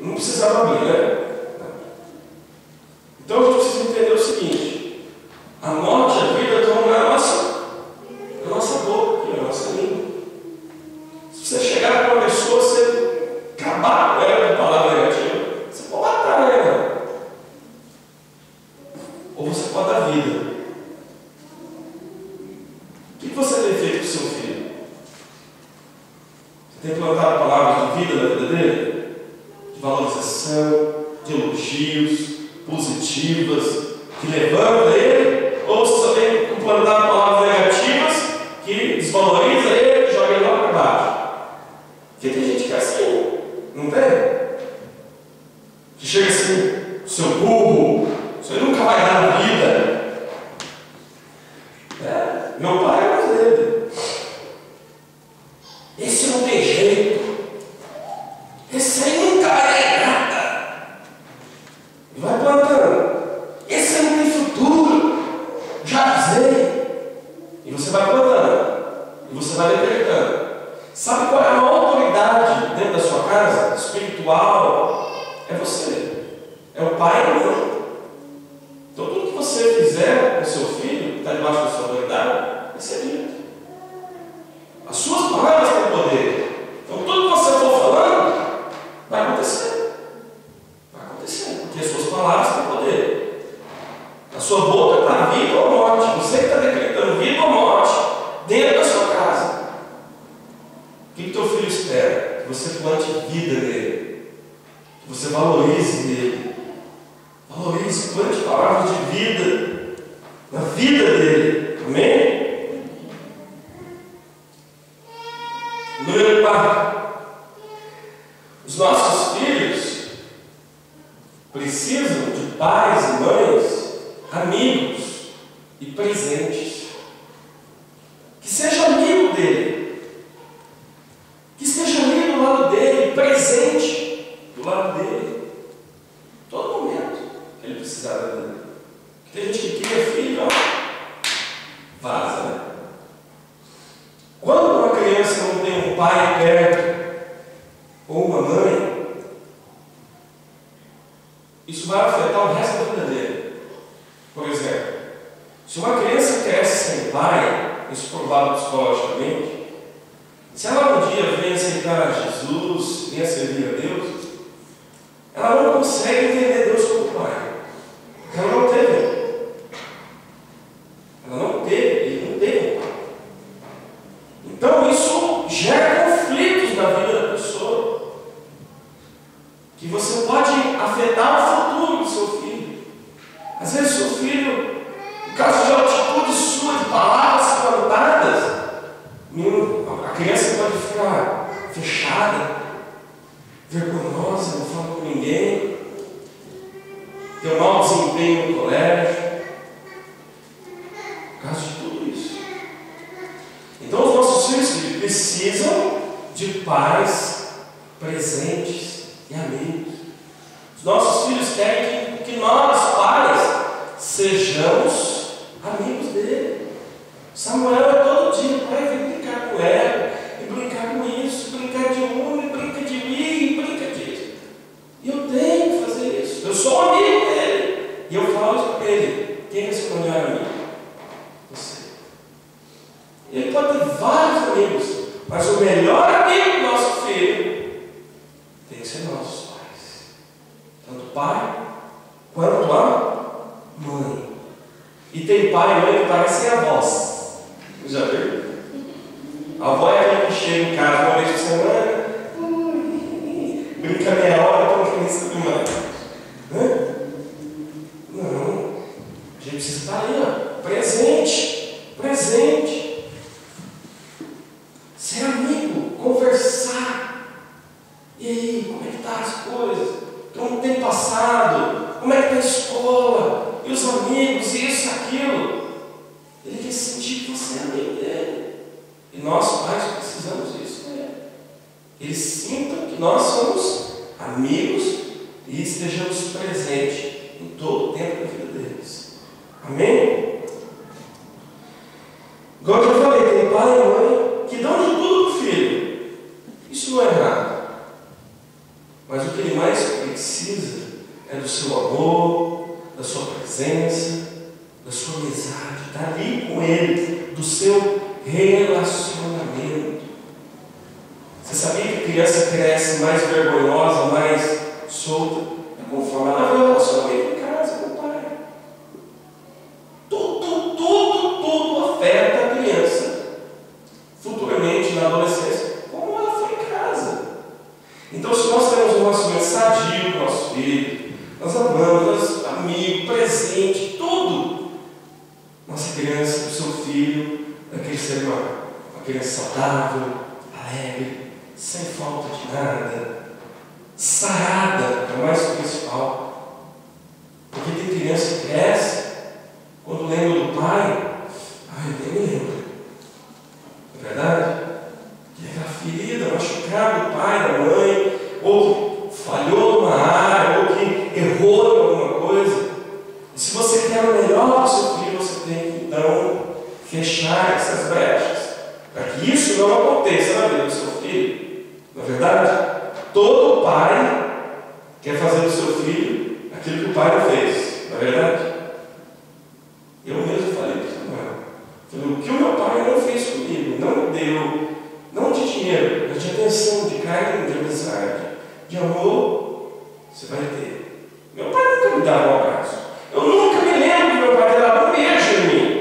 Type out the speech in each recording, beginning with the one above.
Não precisava abrir, né? Então a gente precisa entender o seguinte: a morte e a vida estão na nossa boca, aqui, na nossa língua. Se você chegar para uma pessoa, você acabar com ela de palavra negativa, você pode matar ela. Ou você pode dar vida. O que você tem feito com o seu filho? Você tem plantado palavras de vida na vida dele? De valorização, de elogios positivas, que levantam ele? Ou você só tem plantado palavras negativas que desvaloriza ele e joga ele lá para baixo? Porque tem gente que é assim, não tem? Que chega assim: seu burro, você nunca vai dar na vida. Meu pai é mais dele. Esse não tem jeito. Esse aí nunca vai dar nada. E vai plantando. Esse aí não tem futuro. Já avisei. E você vai plantando. E você vai decretando. Sabe qual é a maior autoridade dentro da sua casa? Espiritual. É você. É o pai e a mãe. Então tudo que você fizer com seu filho, que está debaixo da sua autoridade, vai ser dito. As suas palavras têm poder. Então tudo que você for falando, vai acontecer. Vai acontecer. Porque as suas palavras têm poder. A sua boca está vida ou morte. Você que está decretando vida ou morte dentro da sua casa. O que teu filho espera? Que você plante vida nele. Que você valorize ele. Valorize, plante palavras de vida na vida dele. Amém? Número 4. Os nossos filhos precisam de pais e mães, amigos e presentes. Que seja amigo dele. Que esteja ali do lado dele, presente do lado dele. Todo momento que ele precisar dele. Tem gente que cria filho, ó, vaza, né? Quando uma criança não tem um pai perto, ou uma mãe, isso vai afetar o resto da vida dele. Por exemplo, se uma criança cresce sem pai, isso provado psicologicamente, se ela um dia vem aceitar Jesus, vem a servir a Deus, ela não consegue entender Deus como pai. Ela não teve. Ela não teve, ele não teve um pai. Então isso gera conflitos na vida da pessoa, que você pode afetar o futuro do seu filho. Às vezes seu filho, no caso de atitude sua, de palavras plantadas, a criança pode ficar fechada, vergonhosa, não fala com ninguém, ter um mau desempenho no colégio, por causa de tudo isso. Então os nossos filhos precisam de pais presentes e amigos. Os nossos filhos querem que nós, pais, sejamos amigos dele. Samuel é todo dia: pai, vem brincar com ela, e brincar com isso, brincar de um, e brinca de mim, e brinca disso. E eu tenho que fazer isso. Eu sou amigo dele. E eu falo isso para ele: quem é seu melhor amigo? Você. Ele pode ter vários amigos, mas o melhor amigo do nosso filho tem que ser nossos pais. Tanto o pai quanto a mãe. E tem pai e mãe que parecem avós. Já viu? A avó é aquele que chega em casa uma vez por semana, brinca meia hora com a criança de mãe. Não. A gente precisa estar aí, ó, presente. Presente. Ser amigo, conversar. E aí, como é que estão as coisas? Como tem passado? Como é que está a escola? E os amigos, e isso e aquilo. Ele quer sentir que você é amigo dele. E nós, pais, precisamos disso, né? Eles sintam que nós somos amigos e estejamos presentes em todo o tempo da vida deles. Amém? Igual eu já falei, tem pai e mãe que dão de tudo para o filho. Isso não é errado. Mas o que ele mais precisa é do seu amor, da sua presença, da sua amizade, estar ali com ele, do seu relacionamento. Você sabia que a criança cresce mais vergonhosa, mais solta? É conforme ela vê o relacionamento em casa com o pai. Tudo afeta a criança. Futuramente, na adolescência, como ela foi em casa. Então, se nós temos um relacionamento sadio com o nosso filho, nós amamos, nós amigos, presente, tudo. Nossa criança, o seu filho, vai ser uma criança saudável, alegre, sem falta de nada, sarada, é o mais principal. Porque tem criança que cresce, quando lembra do pai, nem me lembro. Não é verdade? Que é aquela ferida, machucada do pai, da mãe, ou que falhou numa área, ou que errou em alguma coisa. E se você quer o melhor para o seu filho, você tem que então fechar essas brechas, para que isso não aconteça na vida do seu filho. Não é verdade? Todo pai quer fazer do seu filho aquilo que o pai não fez. Não é verdade? Eu mesmo falei para o Samuel. Falei, o que o meu pai não fez comigo, não me deu, não de dinheiro, mas de atenção, de carinho, de amizade, de amor, você vai ter. Meu pai nunca me dava um abraço. Eu nunca me lembro que meu pai dava um beijo em mim.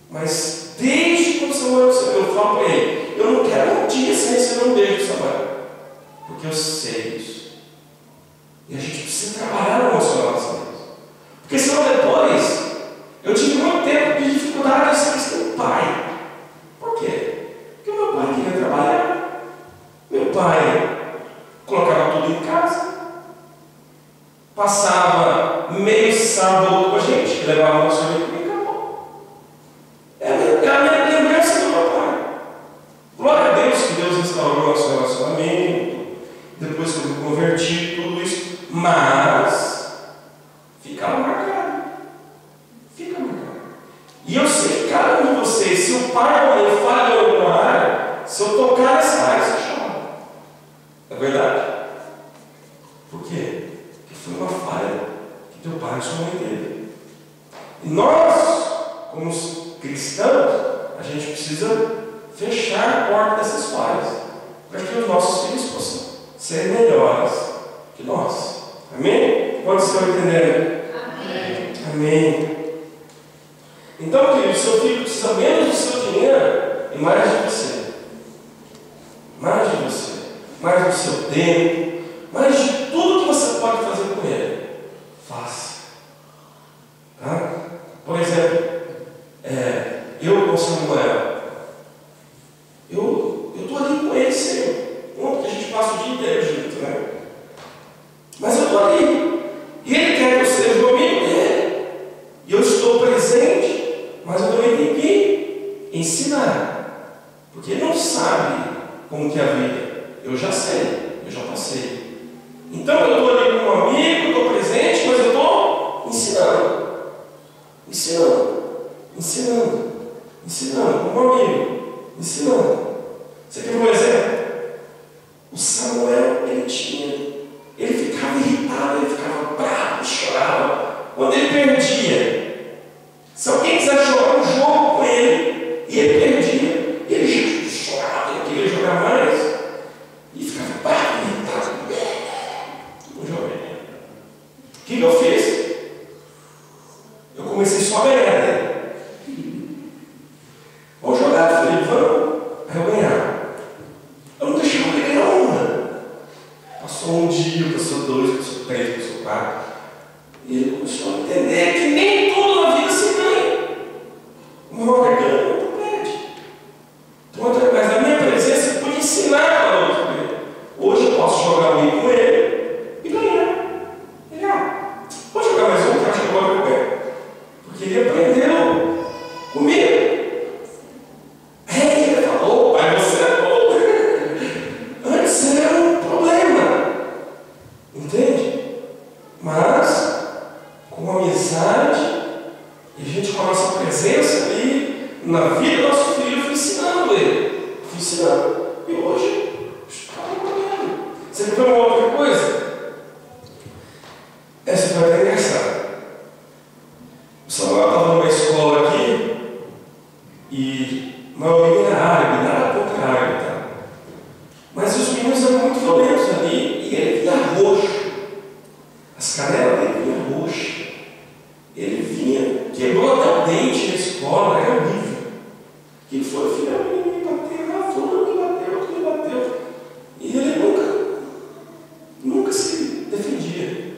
Mas desde quando Samuel, eu falo para ele, eu não quero um dia sem receber um beijo do Samuel, porque eu sei isso. E a gente precisa trabalhar no emocional dessa vez. Porque senão depois, eu tive muito tempo de dificuldade nessa questão do pai. Por quê? Porque o meu pai queria trabalhar. Meu pai colocava tudo em casa. Passava meio sábado com a gente, que levava o nosso amigo e acabou. É a minha lembrança do meu pai. Glória a Deus que Deus restaurou o nosso relacionamento, depois que eu me converti, tudo isso, mas ficava marcado. Fica marcado. E eu sei que cada um de vocês, se o pai ou a mãe falhou em alguma área, se eu tocar nessa área, você chora. É verdade? Por quê? Porque foi uma falha que teu pai e sua mãe teve. E nós, como cristãos, a gente precisa fechar a porta dessas falhas, para que os nossos filhos possam ser melhores que nós. Amém? Quantos estão entendendo? Amém. Amém. Então, querido, seu filho precisa menos do seu dinheiro e mais de você. Mais de você. Mais do seu tempo. Mais de tudo que você pode fazer com ele. Faça. Tá? Por exemplo, eu com o Samuel, eu estou ali com ele sempre. Porque a gente passa o dia inteiro junto, né? Mas eu estou ali. E ele quer que eu seja o amigo dele. E eu estou presente, mas eu também tenho que ensinar. Porque ele não sabe como que é a vida. Eu já sei, eu já passei. Então eu estou ali com um amigo, estou presente, mas eu estou ensinando. Ensinando, como amigo. Ensinando. Você quer um exemplo? O Samuel, ele ficava irritado, ele ficava bravo, chorava. Quando ele perdia, se alguém quiser jogar um jogo com ele, e ele perdia, ele chorava, ele queria jogar mais, e ficava bravo, irritado. Não joguei. O que eu fiz? Eu comecei só a ganhar dele. Vamos jogar, eu falei, vamos. Aí eu ganhava. Eu não deixava ele ganhar uma. Passou um dia, passou dois, passou três, passou quatro. E ele começou a entender que nem tudo na vida se ganha. Uma hora ganha, outra perde. Então, através da minha presença, eu pude ensinar para o outro dele. Hoje eu posso jogar um com ele e ganhar. Legal. Vou jogar mais um, que acho que agora eu ganho. Porque ele aprendeu comigo. Ele falou, pai, você é bom. Antes era um problema. Entende? Mas Você quer ver uma outra coisa? Essa história é engraçada. O Samuel estava numa escola aqui e uma maioria era árabe, nada contra árabe, tá? Mas os meninos eram muito violentos ali e ele vinha roxo. As canelas dele vinham roxas. Ele vinha, quebrou até o dente na escola, era horrível. O que foi? Filho, o menino me bateu, fulano me bateu, outro me bateu. E ele nunca se defendia.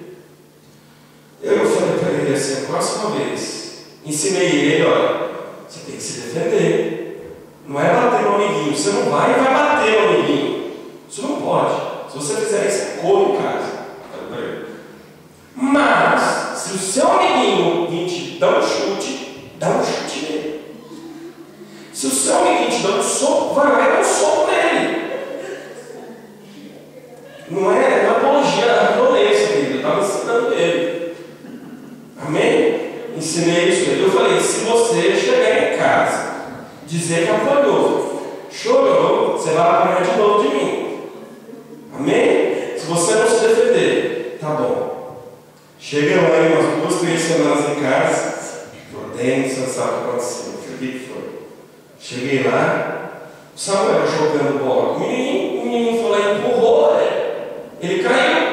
Eu falei para ele assim, a próxima vez, ensinei ele, olha, você tem que se defender. Não é bater no amiguinho, você não vai e vai bater no amiguinho. Isso não pode. Se você fizer isso, é corre em casa. Mas, se o seu amiguinho vir te dar um chute nele. Se o seu amiguinho te dá um soco, vai lá e dá um soco nele. Não é apologia da violência, querido. Eu estava ensinando ele. Amém? Ensinei isso para ele. Eu falei, se você chegar em casa, dizer que apanhou, chorou, você vai apanhar de novo de mim. Amém? Se você não se defender, tá bom. Cheguei lá em umas 2, 3 semanas em casa, Denis, você não sabe o que aconteceu, o que foi. Cheguei lá, o Samuel jogando bola com o menino foi lá e empurrou ele caiu.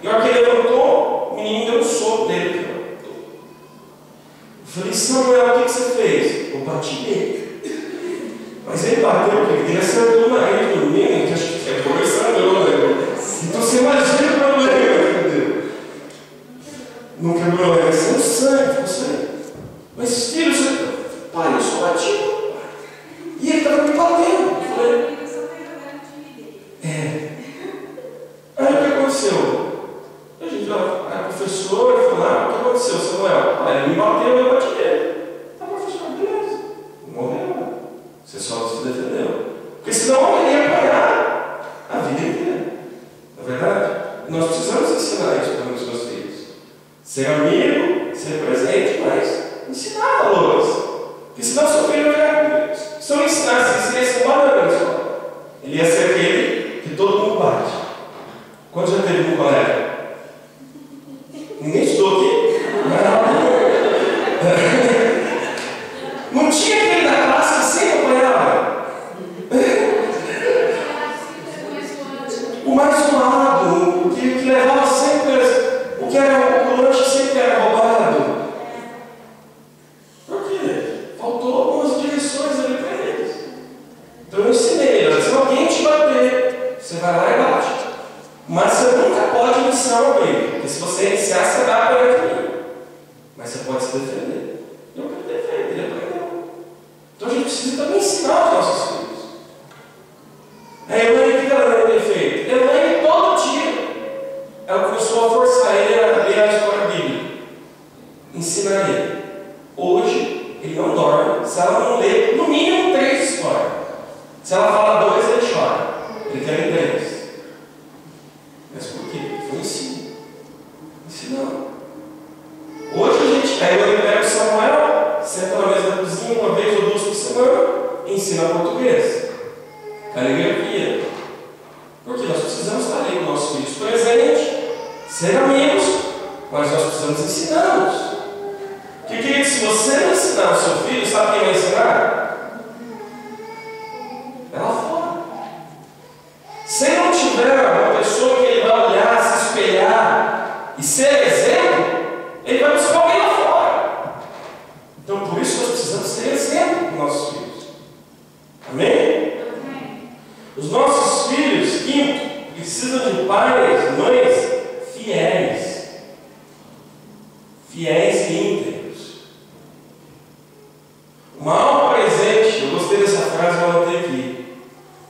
E a hora que ele levantou, o menino deu um soco nele. Eu falei, Samuel, o que você fez? Eu bati nele. Mas ele bateu, porque ele acertou na rede do menino, que acho que quebrou e sangrou, né? Então você imagina o problema. Não quebrou, vai ser um sangue, não sei. Mas filho, pai, eu só bati. E ele estava me batendo. Eu falei, Aí o que aconteceu? A gente a professora foi lá, o que aconteceu, Samuel? Ele me bateu e eu bati nele. A professora, beleza. Morreu. Você só se defendeu. Porque senão ele ia apanhar a vida inteira. Não é verdade? Nós precisamos ensinar isso para os meus filhos. Ser amigo, ser presente, mas ensinar valores. Porque senão seu filho vai. Se eu ensinasse isso, ele ia ser banana na escola. Ele ia ser aquele que todo mundo bate. Quando já teve no colégio? Ninguém estudou aqui? Não tinha aquele da classe que sempre apanhava. O mais zoado, o que levava sempre. O que era o lanche sempre era roubado. Por quê? Faltou algumas direções ali para eles. Então eu ensinei, se alguém te bater, você vai lá e bate. Mas você nunca pode iniciar uma briga. Porque se você iniciar, você vai apanhar de mim. Mas você pode se defender. Eu quero defender, ele aprendeu. Então a gente precisa também ensinar os nossos filhos. A Elaine, o que ela tem feito? Elaine, todo dia, ela começou a forçar ele a ler a história bíblica. Ensinar ele. Hoje, ele não dorme se ela não lê, no mínimo, 3 histórias. Se ela fala 2, ele chora. Ele quer ler 3. Mas por quê? Foi ensino. Ensinando. Hoje a Elaine pega o Samuel, senta na mesa da cozinha 1 vez ou 2 por semana e ensina português. Caligrafia. Porque nós precisamos estar ali com nossos filhos presentes, ser amigos, mas nós precisamos ensiná-los. Porque, querido, se você não ensinar o seu filho, sabe quem vai ensinar? É lá fora. Se não tiver uma pessoa que ele vai olhar, se espelhar e ser exemplo, ele vai buscar alguém lá fora. Então, por isso nós precisamos ser exemplo para os nossos filhos. Amém? Os nossos filhos, quinto, precisam de pais, mães fiéis. Fiéis e íntegros. O maior presente, eu gostei dessa frase, vou anotar aqui.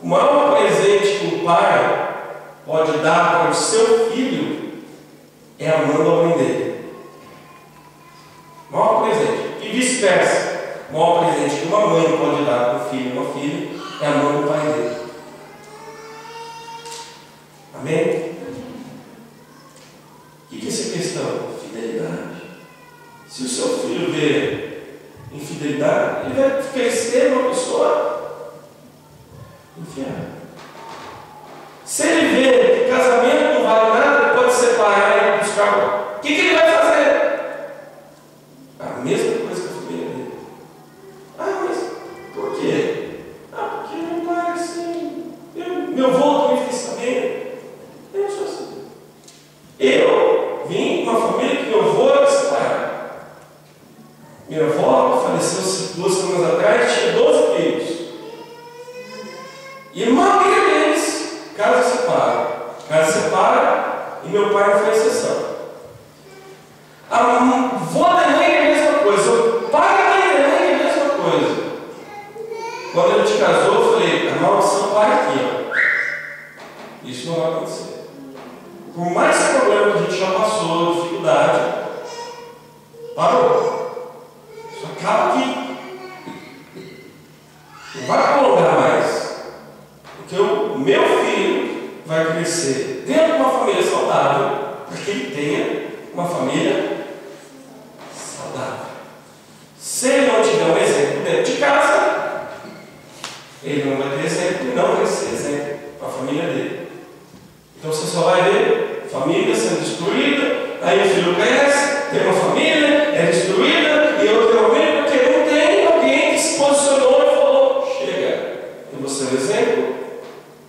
O maior presente que o pai pode dar para o seu filho é amando a mãe dele. O maior presente. E vice-versa. O maior presente que uma mãe pode dar para o filho e uma filha é amando o pai dele. Amém? O que é essa questão? Fidelidade. Se o seu filho vê infidelidade, ele vai crescer uma pessoa infiel. Se ele vê que casamento E meu pai não foi exceção. A avó da mãe é a mesma coisa. O pai da mãe é a mesma coisa. Quando a gente casou, eu falei, a maldição para aqui, ó. Isso não vai acontecer. Por mais problema que a gente já passou, dificuldade, parou. Isso acaba aqui. Não vai prolongar mais. Porque o meu filho vai crescer dentro de uma família saudável, para que ele tenha uma família saudável. Se ele não tiver um exemplo dentro de casa, ele não vai ter exemplo e não vai ser exemplo para a família dele. Então você só vai ver família sendo destruída, aí o filho cresce, tem uma família, é destruída, e outra família, porque não tem alguém que se posicionou e falou: chega, eu vou ser um exemplo,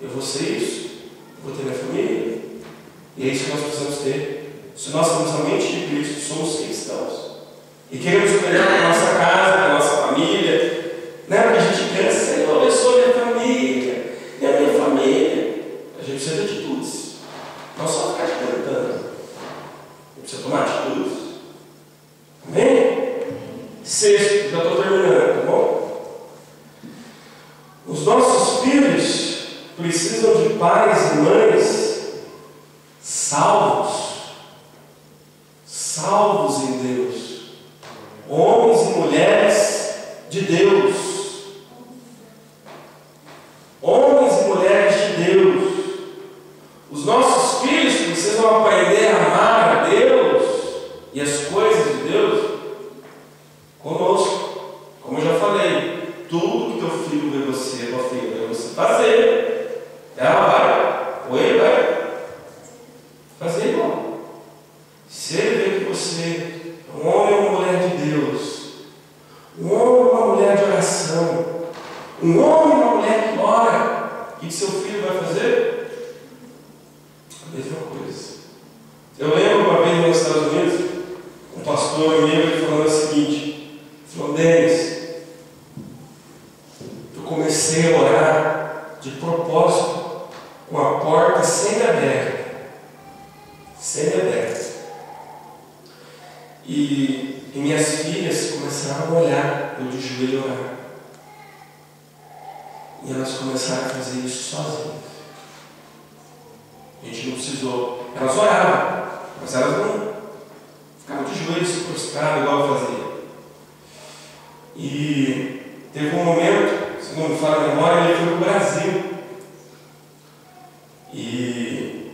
eu vou ser isso, eu vou ter minha família. E é isso que nós precisamos ter. Se nós temos a mente de Cristo, somos cristãos. E queremos melhor para a nossa casa, para a nossa família. Não é porque a gente pensa, Senhor, eu sou minha família, e a minha família. A gente precisa de atitudes. Não só ficar cantando. A gente precisa tomar atitudes. Amém? Sexto, já estou terminando, tá bom? Os nossos filhos precisam de pais e mães salvos. Salvos em Deus. Homens e mulheres de Deus. Homens e mulheres de Deus. Os nossos filhos precisam aprender a amar a Deus e as coisas de Deus conosco. Como eu já falei, tudo que teu filho vê você, tua filha vê você fazer, ela vai, ou ele vai fazer igual. Se ele vê que você é um homem ou uma mulher de Deus, um homem ou uma mulher de oração, um homem ou uma mulher que ora, o que seu filho vai fazer? A mesma coisa. Eu lembro uma vez nos Estados Unidos, um pastor amigo ele falando o seguinte: falou, Denis, eu comecei a orar de propósito com a porta semi-aberta. Semi-aberta. E minhas filhas começaram a olhar, eu de joelho orar. E elas começaram a fazer isso sozinhas. A gente não precisou. Elas oravam, mas elas não ficavam de joelhos prostradas igual eu fazia. E teve um momento, se não me falha a memória, ele foi para o Brasil. E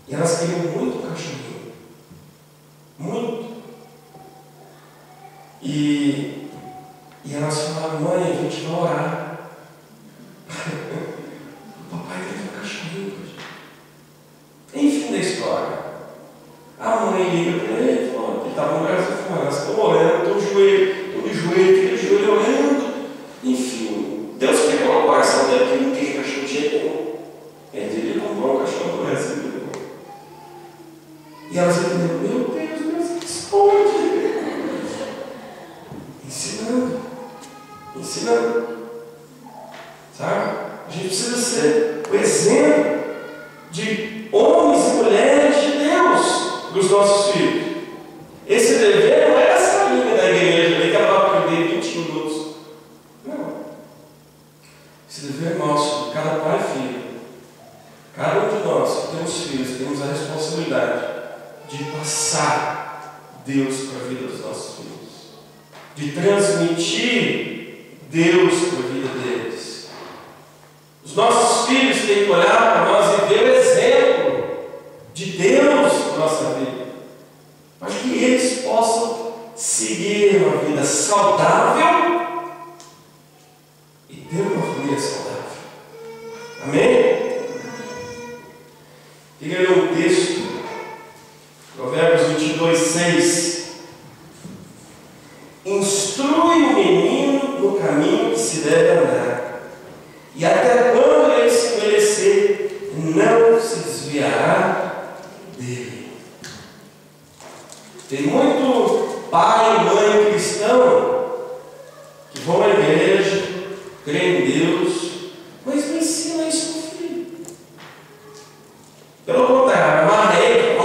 elas queriam muito o cachorrinho. Muito. E elas falavam, mãe, a gente vai orar. O papai teve um cachorrinho. Enfim da história. A mãe liga para ele e falou, ele estava no Brasil, falou, elas estão orando, estou de joelho orando. Enfim, Deus pegou o coração dele que não queria cachorro de jeito nenhum. Ele comprou um cachorro do Brasil. E elas entenderam, meu Deus, responde. Ensinando. Sabe? A gente precisa ser o exemplo de homens e mulheres de Deus para os nossos filhos. Esse dever não é essa linha da igreja, que ela vai aprender 20 minutos. Não. Esse dever é nosso, de cada pai e filho. Cada um de nós que temos filhos, temos a responsabilidade de passar Deus para a vida dos nossos filhos. De transmitir Deus para a vida deles. Os nossos filhos têm que olhar para nós e ver o exemplo de Deus na nossa vida, para que eles possam seguir uma vida saudável e ter uma família saudável. Amém? Queria ler um texto, Provérbios 22:6. Instrui o menino no caminho que se deve andar, e até quando ele se envelhecer, não se desviará dele. Tem muito pai e mãe cristão que vão à igreja, creem em Deus, mas não ensina isso para o filho. Pelo contrário, amarrei,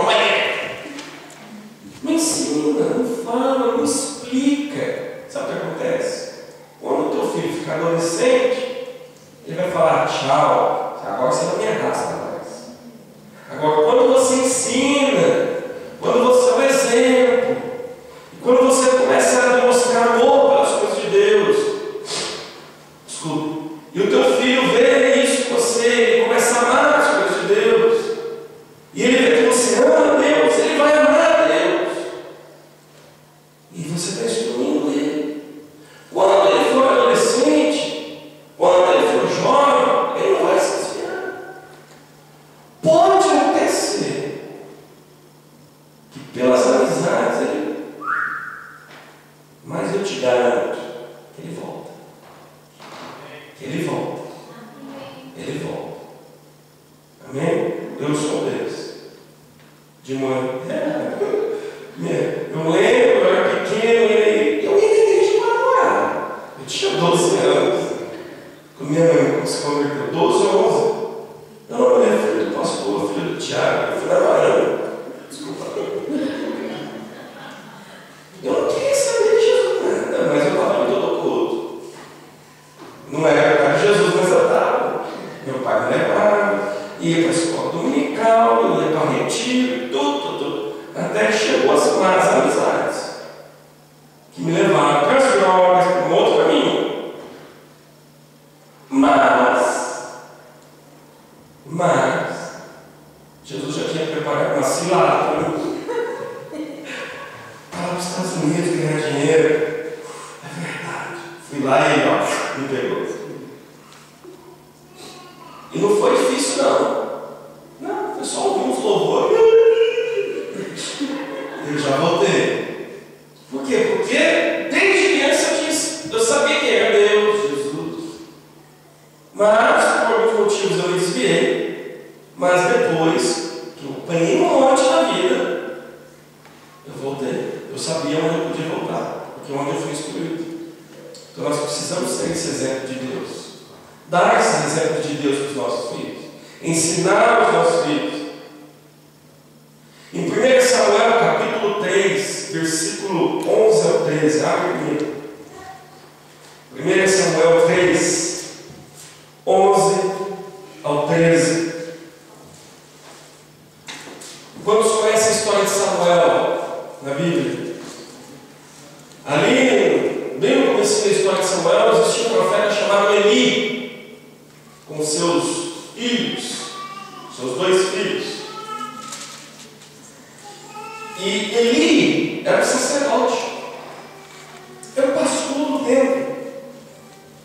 Amém? Eu sou um deles. De manhã. Eu lembro, eu era pequeno, eu ia na igreja de Manoel. Eu tinha 12 anos. Quando minha mãe se converteu, 12 ou 11. Eu não falei, filho do pastor, filho do Tiago, eu fui na varanda. Desculpa. Eu não queria saber de Jesus nada, mas eu estava em todo culto. Não era para Jesus, mas eu estava. Meu pai me levava, ia para a escola dominical, ia para o retiro, tudo. Até que chegou as amizades que me levaram para as drogas, para um outro caminho. Mas Jesus já tinha preparado uma cilada para mim. Para os Estados Unidos ganhar dinheiro. É verdade. Fui lá e me pegou. E não foi difícil, não. Não, foi só alguns louvores. Eu já voltei. Por quê? Porque desde criança eu sabia quem era Deus, Jesus. Mas, por alguns motivos, eu me desviei. Mas depois que eu apanhei um monte na vida, eu voltei. Eu sabia onde eu podia voltar, porque onde eu fui excluído. Então nós precisamos ter esse exemplo de Deus. Dar esse exemplo de Deus para os nossos filhos. Ensinar os nossos filhos. Em 1 Samuel, capítulo 3, versículo 11 ao 13, abre comigo. 1 Samuel 3, 11 ao 13. Quantos conhecem a história de Samuel na Bíblia? Ali, bem no começo da história de Samuel, existia um profeta chamado Eli, com seus filhos, seus 2 filhos. E Eli era um sacerdote, era o pastor do templo.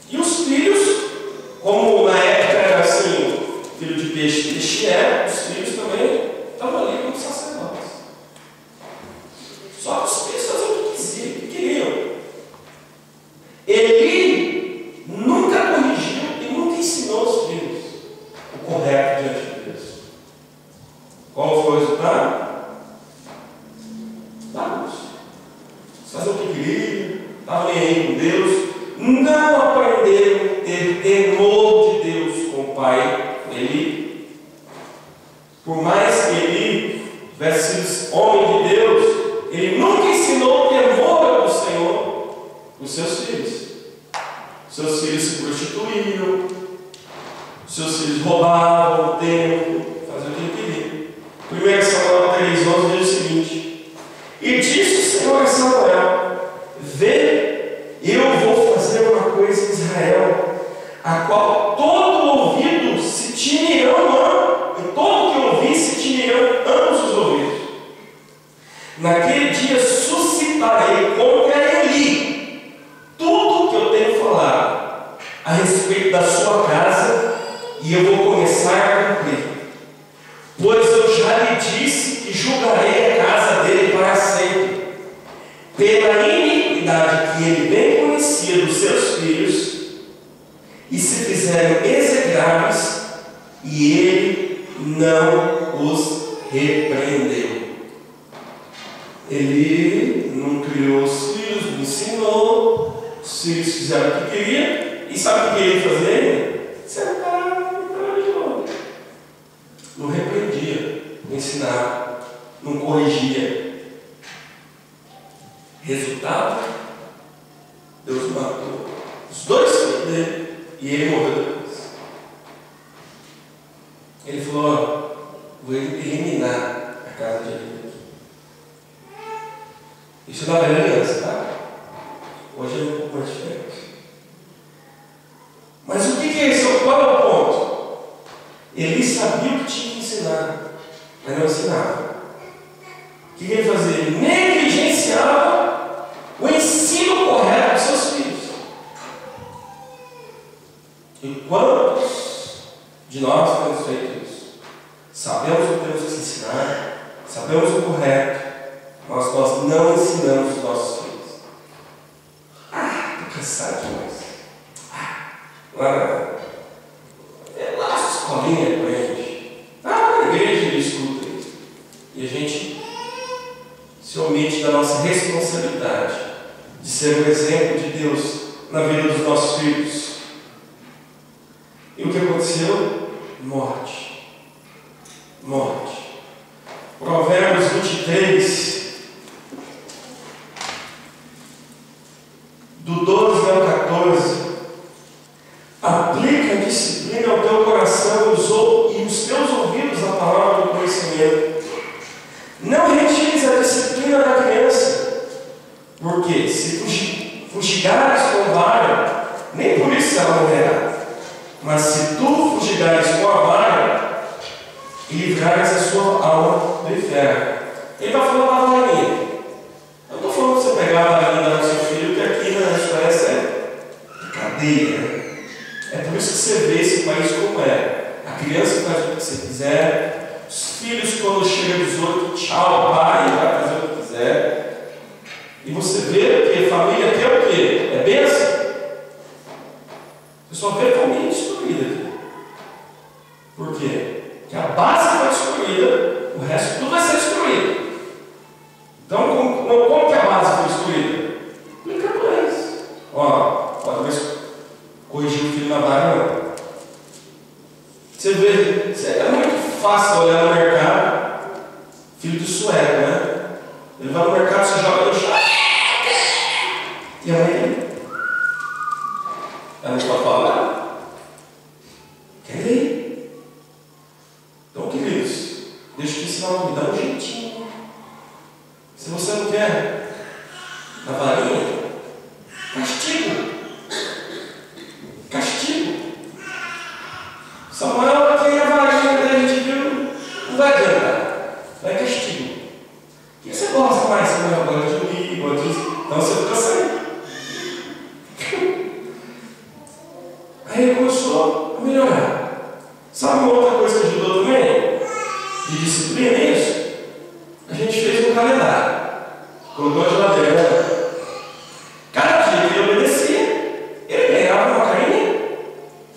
E os filhos, como na época era assim, filho de peixe, peixe era, os filhos também estavam ali como sacerdotes. Só que os filhos faziam o que queriam. Eli nunca corrigiu e nunca ensinou os filhos o correto diante de Deus. Qual foi o resultado? Bagunça. Fazer o que queriam, estavam nem aí com Deus, não aprenderam a ter temor de Deus com o pai, Eli. Por mais que Eli tivesse sido homem de Deus, ele nunca ensinou o temor do Senhor aos seus filhos. Seus filhos se prostituíam, seus filhos roubavam o templo, faziam o que ele queria. 1 Samuel 3,11 diz o seguinte: E disse o Senhor a Samuel: Vê, eu vou fazer uma coisa em Israel, a qual todo ouvido se tinirão, e todo que ouvir se tinirão ambos os ouvidos. Naquele dia suscitarei contra Eli tudo o que eu tenho falado a respeito da sua casa, e eu vou começar a cumprir. Pois eu já lhe disse que julgarei a casa dele para sempre, pela iniquidade que ele bem conhecia dos seus filhos, e se fizeram execráveis, e ele não os repreendeu. Ele não criou os filhos, não ensinou, os filhos fizeram o que queria, e sabe o que ele ia fazer? Sentar de novo. Não repreendia, não ensinava, não corrigia. Resultado, Deus matou os 2 filhos dele e ele morreu depois. Ele falou: vou eliminar a casa de Eli. Isso na velha aliança, tá? Hoje é um pouco mais diferente. Mas o que é isso? Qual é o ponto? Ele sabia o que tinha que ensinar, mas não ensinava. O que ele fazia? Ele negligenciava o ensino correto dos seus filhos. E quantos de nós temos feito isso? Sabemos o que temos que ensinar, sabemos o correto, mas nós não ensinamos os nossos filhos. Estou cansado demais. Lá na escolinha aprende. consciente da nossa responsabilidade de ser um exemplo de Deus na vida dos nossos filhos. E o que aconteceu? Morte. Morte. Provérbios 23, do 12 ao 14. Aplica a disciplina ao teu coração e os teus ouvidos à palavra do conhecimento. Não retires a disciplina da criança, porque se fugigares com vara, nem por isso ela morrerá. Mas se tu fugigares com a vara, e livrares a sua alma do inferno. Ele está falando da varinha. Eu não estou falando que você pegar a varinha e dar no seu filho, que aqui na Suécia é cadeia. É por isso que você vê esse país como é. A criança faz o que você quiser. Os filhos, quando chegam 18, tchau, pai, vai fazer o que quiser. E você vê que a família aqui é o quê? É bênção. Você só vê a família destruída aqui. Por quê? Porque a base foi destruída, o resto tudo vai ser destruído. Então, como que a base foi destruída? Explica para eles. Ó, talvez corrigir o filho na vara, não. Você vê, é muito fácil olhar no mercado, filho do sueco, né? Ele vai no mercado, você joga no chão. E a mãe? Ela não pode falar? Quer ir? Então, queridos, deixa eu te ensinar uma coisa, dá um jeitinho. Se você não quer na varinha, castigo. Castigo. Samuel, quem é a varinha que a gente viu, não vai adiantar. Vai castigo. O que você gosta mais, Samuel? Gosta de mim, gosta disso? Então você fica sem. Aí ele começou a melhorar. Sabe uma outra coisa que ajudou também? De disciplina, é isso? A gente fez um calendário. Colocou a geladeira, né? Cada dia que ele obedecia, ele ganhava uma carinha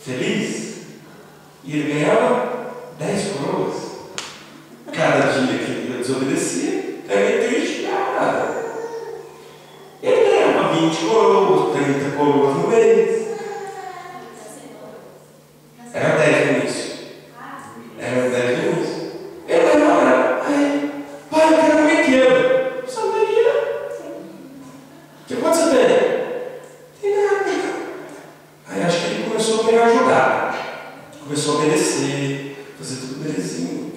feliz. E ele ganhava 10 coroas. Cada dia que ele desobedecia, ganhava 3 de nada. Ele ganhava 20 coroas, 30 coroas no mês. Era 10 no início. Era 10 no início. Ele ganhava, aí, pai, eu quero um brinquedo. Só daria. Que quanto você tem? Tem nada. Aí acho que ele começou a pegar a jogar. Começou a obedecer, fazer tudo belezinho.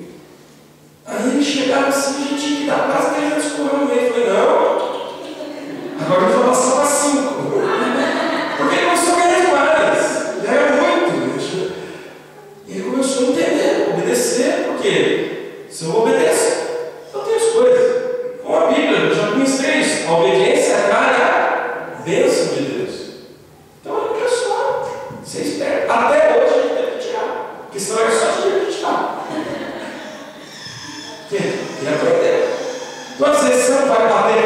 Aí ele chegava assim, a gente tinha que dar quase 300 coroas no mês. Eu falei, não, agora ele vai passar para 5. Porque ele começou a ganhar demais. Já era muito. E ele começou a entender, obedecer, porque se eu obedeço, eu tenho as coisas. Com a Bíblia, eu já ministrei isso. A obediência é a bênção de Deus. Então ele começou a ser esperto. Até hoje a gente deve tirar. Porque senão é só de acreditar. Porque ele aprendeu. Então às vezes você não vai bater